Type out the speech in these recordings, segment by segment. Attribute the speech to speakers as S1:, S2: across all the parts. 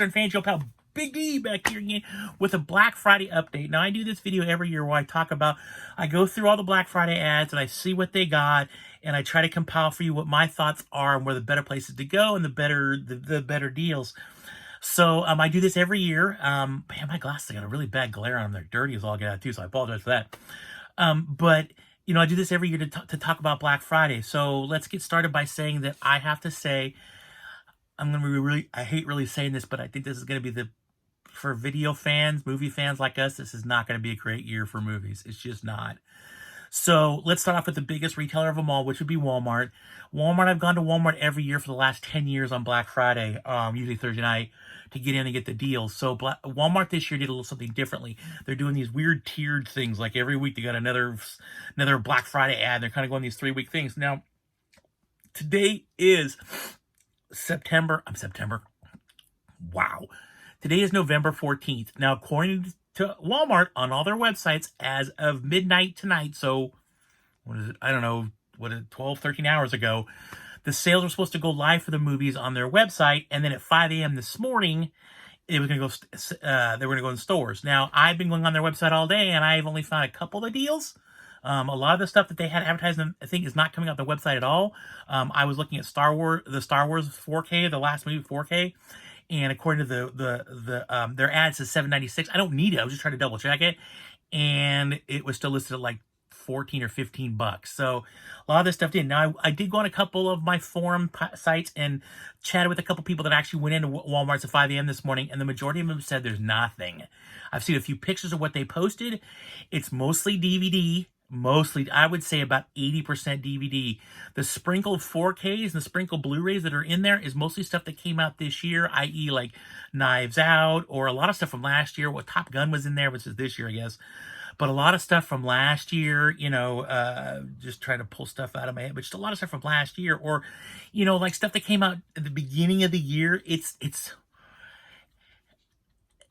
S1: and fan show pal Big D back here again with a Black Friday update. Now, I do this video every year where I go through all the Black Friday ads and I see what they got, and I try to compile for you what my thoughts are and where the better places to go and the better deals. So I do this every year. Man, my glasses got a really bad glare on them. They're dirty as all get out too, so I apologize for that. But you know, I do this every year to talk about Black Friday. So let's get started by saying that I have to say, I'm going to be I hate really saying this, but I think this is going to be for video fans, movie fans like us, this is not going to be a great year for movies. It's just not. So let's start off with the biggest retailer of them all, which would be Walmart. I've gone to Walmart every year for the last 10 years on Black Friday, usually Thursday night, to get in and get the deals. So Walmart this year did a little something differently. They're doing these weird tiered things. Like every week they got another Black Friday ad. They're kind of going these 3-week things. Now, today is September. Wow. Today is November 14th. Now, according to Walmart on all their websites, as of midnight tonight, so what is it? I don't know, 12, 13 hours ago, the sales were supposed to go live for the movies on their website, and then at 5 a.m. this morning, they were going to go in stores. Now, I've been going on their website all day, and I've only found a couple of deals. A lot of the stuff that they had advertised, I think, is not coming out the website at all. I was looking at the Star Wars 4K, the last movie 4K, and according to their ad, it says $7.96. I don't need it. I was just trying to double check it, and it was still listed at like 14 or 15 bucks. So a lot of this stuff did. Now, I did go on a couple of my forum sites and chatted with a couple people that actually went into Walmart's at 5 a.m. this morning, and the majority of them said there's nothing. I've seen a few pictures of what they posted. It's mostly DVD. Mostly, I would say about 80% DVD. The sprinkled 4Ks and the sprinkled Blu-rays that are in there is mostly stuff that came out this year, i.e. like Knives Out, or a lot of stuff from last year. What Top Gun was in there, which is this year, I guess. But a lot of stuff from last year, you know, just trying to pull stuff out of my head, but just a lot of stuff from last year, or, you know, like stuff that came out at the beginning of the year.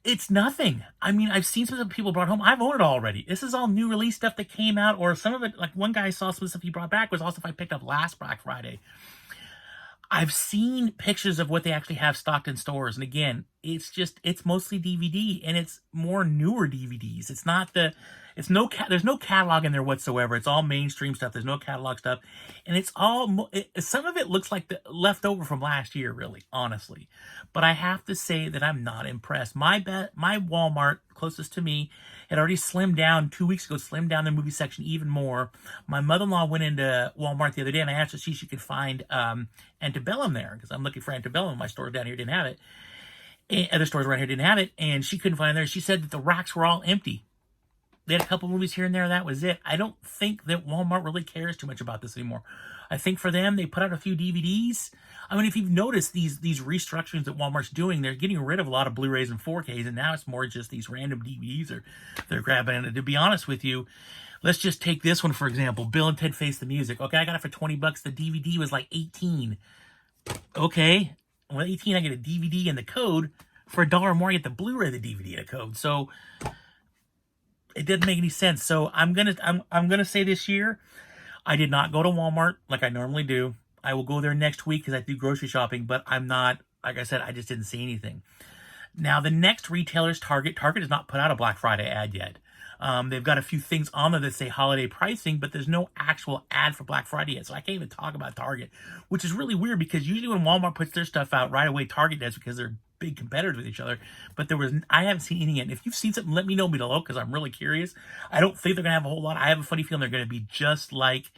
S1: It's nothing. I mean, I've seen some of the people brought home. I've owned it already. This is all new release stuff that came out, or some of it, like one guy saw some stuff he brought back was also stuff I picked up last Black Friday. I've seen pictures of what they actually have stocked in stores. And again, it's mostly DVD, and it's more newer DVDs. There's no catalog in there whatsoever. It's all mainstream stuff. There's no catalog stuff. And it's all, some of it looks like the leftover from last year, really, honestly. But I have to say that I'm not impressed. My Walmart closest to me had already slimmed down 2 weeks ago, slimmed down the movie section even more. My mother-in-law went into Walmart the other day, and I asked her to see if she could find Antebellum there, because I'm looking for Antebellum. My store down here didn't have it. And other stores around here didn't have it, and she couldn't find it there. She said that the racks were all empty. They had a couple movies here and there, that was it. I don't think that Walmart really cares too much about this anymore. I think for them, they put out a few DVDs. I mean, if you've noticed these restructurings that Walmart's doing, they're getting rid of a lot of Blu-rays and 4Ks, and now it's more just these random DVDs they're grabbing. And to be honest with you, let's just take this one, for example, Bill and Ted Face the Music. Okay, I got it for 20 bucks. The DVD was like 18. Okay, well, 18, I get a DVD and the code. For $1 more, I get the Blu-ray, the DVD, and the code. So it didn't make any sense. So I'm gonna say this year, I did not go to Walmart like I normally do. I will go there next week because I do grocery shopping, but I'm not, like I said, I just didn't see anything. Now, the next retailer is Target. Target has not put out a Black Friday ad yet. They've got a few things on there that say holiday pricing, but there's no actual ad for Black Friday yet. So I can't even talk about Target, which is really weird because usually when Walmart puts their stuff out right away, Target does, because they're big competitors with each other. But I haven't seen any yet. And if you've seen something, let me know below, because I'm really curious. I don't think they're going to have a whole lot. I have a funny feeling they're going to be just like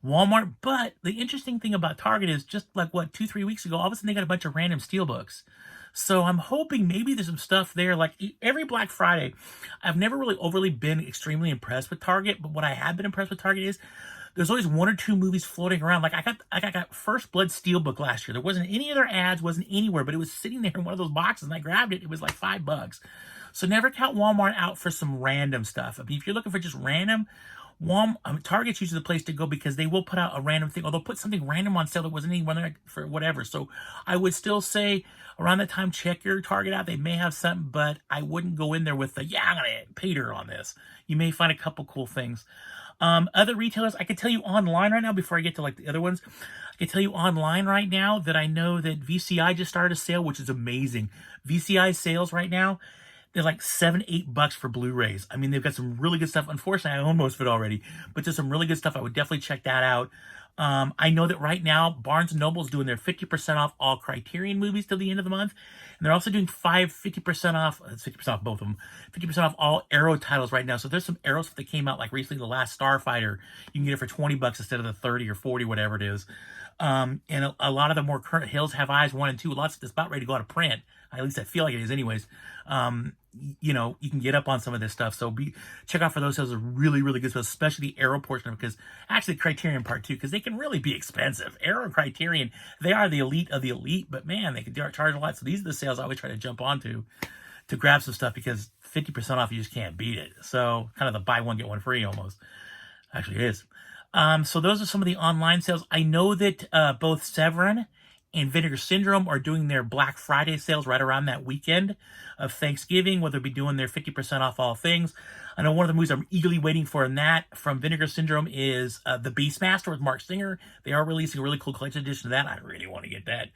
S1: Walmart. But the interesting thing about Target is, just like 2-3 weeks ago, all of a sudden they got a bunch of random steelbooks. So I'm hoping maybe there's some stuff there. Like every Black Friday, I've never really overly been extremely impressed with Target, but what I have been impressed with Target is there's always 1 or 2 movies floating around. Like I got First Blood Steelbook last year. There wasn't any other ads, wasn't anywhere, but it was sitting there in one of those boxes, and I grabbed it. It was like $5. So never count Walmart out for some random stuff. I mean, if you're looking for just random, Target's usually the place to go, because they will put out a random thing, or they'll put something random on sale that wasn't anyone there for whatever. So I would still say around that time, check your Target out. They may have something, but I wouldn't go in there with I'm going to pay her on this. You may find a couple cool things. Other retailers, I can tell you online right now before I get to like the other ones. I can tell you online right now that I know that VCI just started a sale, which is amazing. VCI sales right now, they're like $7-8 for Blu-rays. I mean, they've got some really good stuff. Unfortunately, I own most of it already, but there's some really good stuff. I would definitely check that out. I know that right now Barnes & Noble is doing their 50% off all Criterion movies till the end of the month. And they're also doing 50% off, it's 50% off both of them, 50% off all Arrow titles right now. So there's some Arrow stuff that came out like recently, The Last Starfighter. You can get it for $20 instead of the 30 or 40, whatever it is. And a lot of the more current Hills Have Eyes 1 and 2, lots of this about ready to go out of print. At least I feel like it is anyways. You know, you can get up on some of this stuff. So check out for those sales are really, really good sales, especially the Arrow portion of it, because actually Criterion part 2, because they can really be expensive. Arrow and Criterion, they are the elite of the elite, but man, they can charge a lot. So these are the sales I always try to jump onto to grab some stuff, because 50% off, you just can't beat it. So kind of the buy one, get one free almost. Actually, it is. So those are some of the online sales. I know that both Severin and Vinegar Syndrome are doing their Black Friday sales right around that weekend of Thanksgiving, where they'll be doing their 50% off all things. I know one of the movies I'm eagerly waiting for in that from Vinegar Syndrome is The Beastmaster with Mark Singer. They are releasing a really cool collection edition of that. I really want to get that.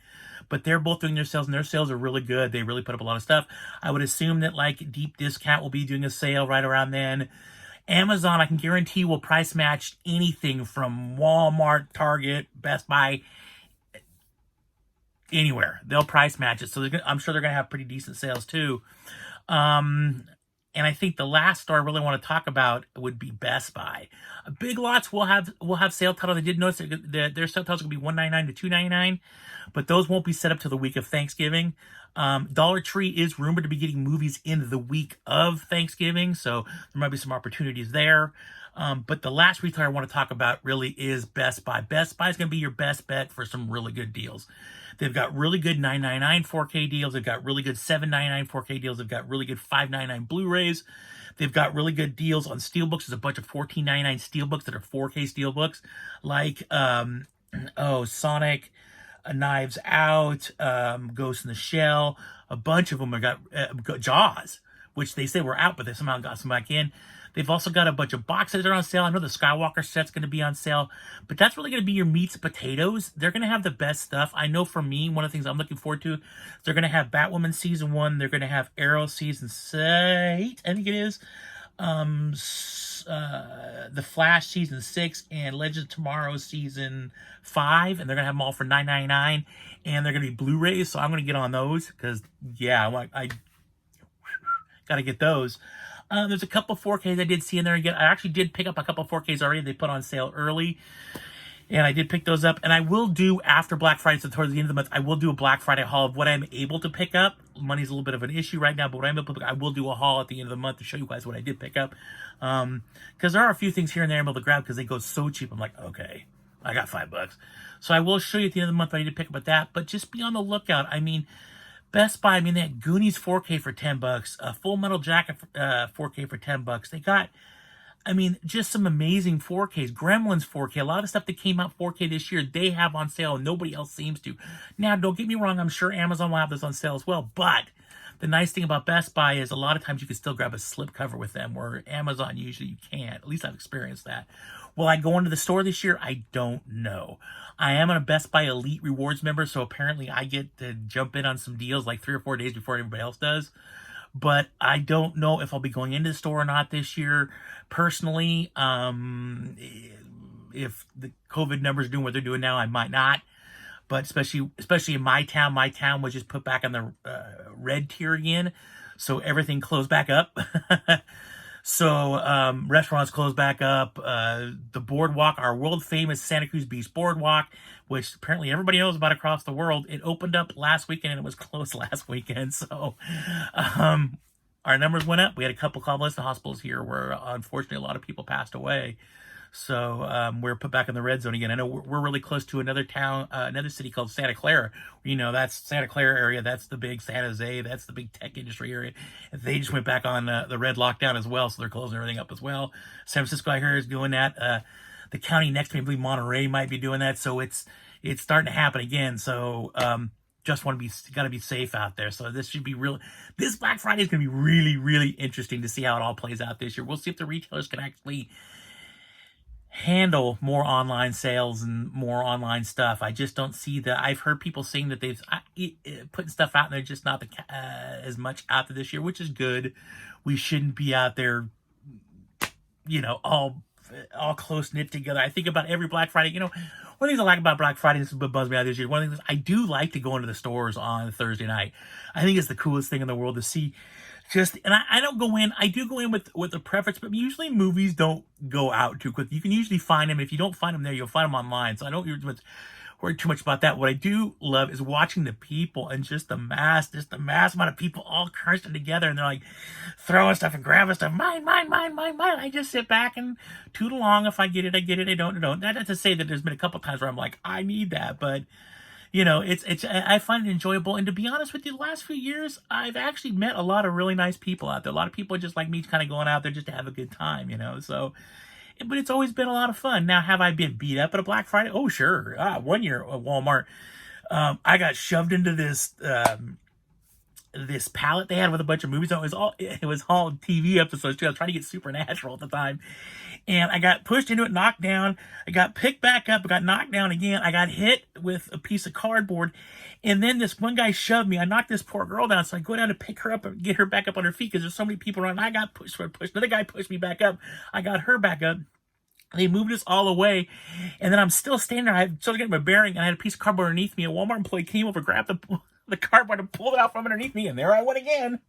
S1: But they're both doing their sales, and their sales are really good. They really put up a lot of stuff. I would assume that like Deep Discount will be doing a sale right around then. Amazon, I can guarantee, will price match anything from Walmart, Target, Best Buy, anywhere. They'll price match it. So I'm sure they're going to have pretty decent sales too. And I think the last store I really want to talk about would be Best Buy. Big Lots will have sale titles. I did notice that their sale titles will be $199 to $299, but those won't be set up to the week of Thanksgiving. Dollar Tree is rumored to be getting movies in the week of Thanksgiving, so there might be some opportunities there. But the last retailer I want to talk about really is Best Buy. Best Buy is going to be your best bet for some really good deals. They've got really good $9.99 4K deals. They've got really good $7.99 4K deals. They've got really good $5.99 Blu-rays. They've got really good deals on steelbooks. There's a bunch of $14.99 steelbooks that are 4K steelbooks, like Sonic, Knives Out, Ghost in the Shell. A bunch of them have got Jaws, which they say were out, but they somehow got some back in. They've also got a bunch of box sets that are on sale. I know the Skywalker set's going to be on sale, but that's really going to be your meats and potatoes. They're going to have the best stuff. I know for me, one of the things I'm looking forward to, they're going to have Batwoman Season 1. They're going to have Arrow Season 8, I think it is. The Flash Season 6 and Legends of Tomorrow Season 5. And they're going to have them all for $9.99. And they're going to be Blu-rays, so I'm going to get on those because, yeah, I got to get those. There's a couple 4Ks I did see in there again. I actually did pick up a couple 4Ks already. They put on sale early, and I did pick those up. And I will do, after Black Friday, so towards the end of the month, I will do a Black Friday haul of what I'm able to pick up. Money's a little bit of an issue right now, but what I'm able to pick up, I will do a haul at the end of the month to show you guys what I did pick up. Because there are a few things here and there I'm able to grab because they go so cheap. I'm like, okay, I got $5. So I will show you at the end of the month what I did pick up with that. But just be on the lookout. I mean, Best Buy, they had Goonies 4K for $10, a Full Metal Jacket 4K for $10. They got, just some amazing 4Ks. Gremlins 4K, a lot of the stuff that came out 4K this year, they have on sale, and nobody else seems to. Now, don't get me wrong, I'm sure Amazon will have this on sale as well, but the nice thing about Best Buy is a lot of times you can still grab a slipcover with them, where Amazon usually you can't. At least I've experienced that. Will I go into the store this year? I don't know. I am a Best Buy Elite Rewards member, so apparently I get to jump in on some deals like 3 or 4 days before everybody else does. But I don't know if I'll be going into the store or not this year. Personally, if the COVID numbers are doing what they're doing now, I might not. But especially in my town was just put back on the red tier again. So everything closed back up. So restaurants closed back up. The boardwalk, our world famous Santa Cruz Beach boardwalk, which apparently everybody knows about across the world, it opened up last weekend and it was closed last weekend. So our numbers went up. We had a couple convalescent hospitals here where unfortunately a lot of people passed away. So we're put back in the red zone again. I know we're really close to another town, another city called Santa Clara. That's Santa Clara area. That's the big San Jose. That's the big tech industry area. They just went back on the red lockdown as well, so they're closing everything up as well. San Francisco, I hear, is doing that. The county next to me, I believe Monterey, might be doing that. So it's starting to happen again. So just want to got to be safe out there. So this should be this Black Friday is going to be really, really interesting to see how it all plays out this year. We'll see if the retailers can actually handle more online sales and more online stuff. I just don't see that. I've heard people saying that they've putting stuff out and they're just not as much out there this year, which is good. We shouldn't be out there, all close knit together. I think about every Black Friday. One of the things I like about Black Friday, this is what buzzed me out this year. One of the things I do like to go into the stores on Thursday night. I think it's the coolest thing in the world to see. And I don't go in. I do go in with a preference, but usually movies don't go out too quick. You can usually find them. If you don't find them there, you'll find them online. So I don't worry too much about that. What I do love is watching the people and just the mass amount of people all crunched together, and they're like throwing stuff and grabbing stuff. Mine, mine, mine, mine, mine. I just sit back and toot along. If I get it, I get it. I don't, I don't. Not to say that there's been a couple times where I'm like, I need that, but I find it enjoyable. And to be honest with you, the last few years, I've actually met a lot of really nice people out there. A lot of people just like me, kind of going out there just to have a good time, So, but it's always been a lot of fun. Now, have I been beat up at a Black Friday? Oh, sure. One year at Walmart, I got shoved into this pallet they had with a bunch of movies. It was all TV episodes too. I was trying to get Supernatural at the time, and I got pushed into it, knocked down. I got picked back up, I got knocked down again. I got hit with a piece of cardboard, and then this one guy shoved me. I knocked this poor girl down, so I go down to pick her up and get her back up on her feet because there's so many people around. I got pushed. Another guy pushed me back up. I got her back up. They moved us all away, and then I'm still standing there. I started getting my bearing, and I had a piece of cardboard underneath me. A Walmart employee came over, grabbed the cardboard, and pulled it out from underneath me, and there I went again.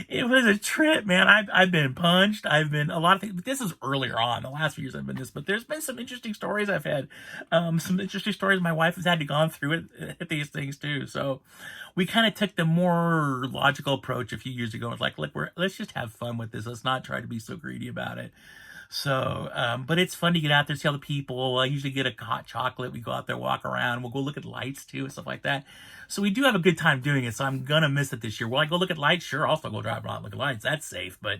S1: It was a trip, man. I've been punched. I've been a lot of things. But this is earlier on. The last few years I've been this, but there's been some interesting stories I've had. Some interesting stories my wife has had to gone through at these things too. So we kind of took the more logical approach a few years ago. It's like, look, let's just have fun with this. Let's not try to be so greedy about it. So, but it's fun to get out there, see all the people. I usually get a hot chocolate. We go out there, walk around. We'll go look at lights too and stuff like that. So we do have a good time doing it. So I'm going to miss it this year. Will I go look at lights? Sure. I'll still go drive around and look at lights. That's safe. But,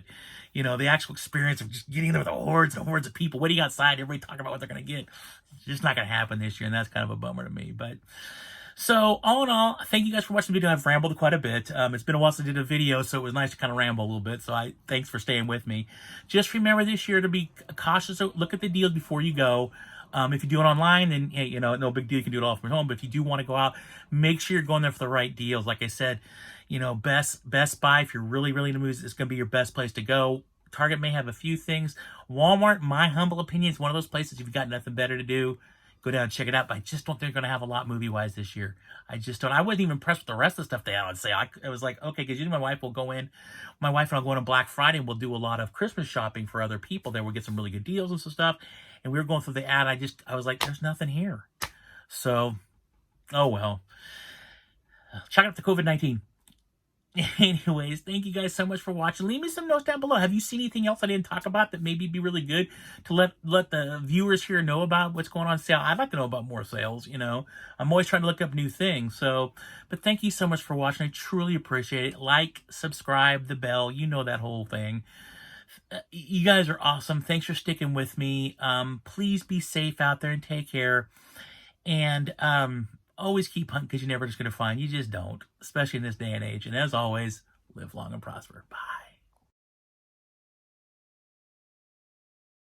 S1: the actual experience of just getting there with the hordes and hordes of people waiting outside, everybody talking about what they're going to get, it's just not going to happen this year. And that's kind of a bummer to me. But so all in all, thank you guys for watching the video. I've rambled quite a bit. It's been a while since I did a video, so it was nice to kind of ramble a little bit. So thanks for staying with me. Just remember this year to be cautious. Look at the deals before you go. If you do it online, then hey, no big deal. You can do it all from home. But if you do want to go out, make sure you're going there for the right deals. Like I said, Best Buy, if you're really, really into movies, it's going to be your best place to go. Target may have a few things. Walmart, my humble opinion, is one of those places if you've got nothing better to do, go down and check it out. But I just don't think they're going to have a lot movie-wise this year. I just don't. I wasn't even impressed with the rest of the stuff they had on sale. I was like, okay, because my wife will go in. My wife and I'll go in on Black Friday, and we'll do a lot of Christmas shopping for other people. There we'll get some really good deals and some stuff. And we were going through the ad. I was like, there's nothing here. So, oh well. Check out the COVID-19. Anyways, thank you guys so much for watching. Leave me some notes down below. Have you seen anything else I didn't talk about that maybe be really good to let the viewers here know about what's going on sale? I'd like to know about more sales, I'm always trying to look up new things. So, but thank you so much for watching. I truly appreciate it. Like, subscribe, the bell, that whole thing. You guys are awesome. Thanks for sticking with me. Please be safe out there and take care. And always keep hunting because you're never just going to find. You just don't, especially in this day and age. And as always, live long and prosper. Bye.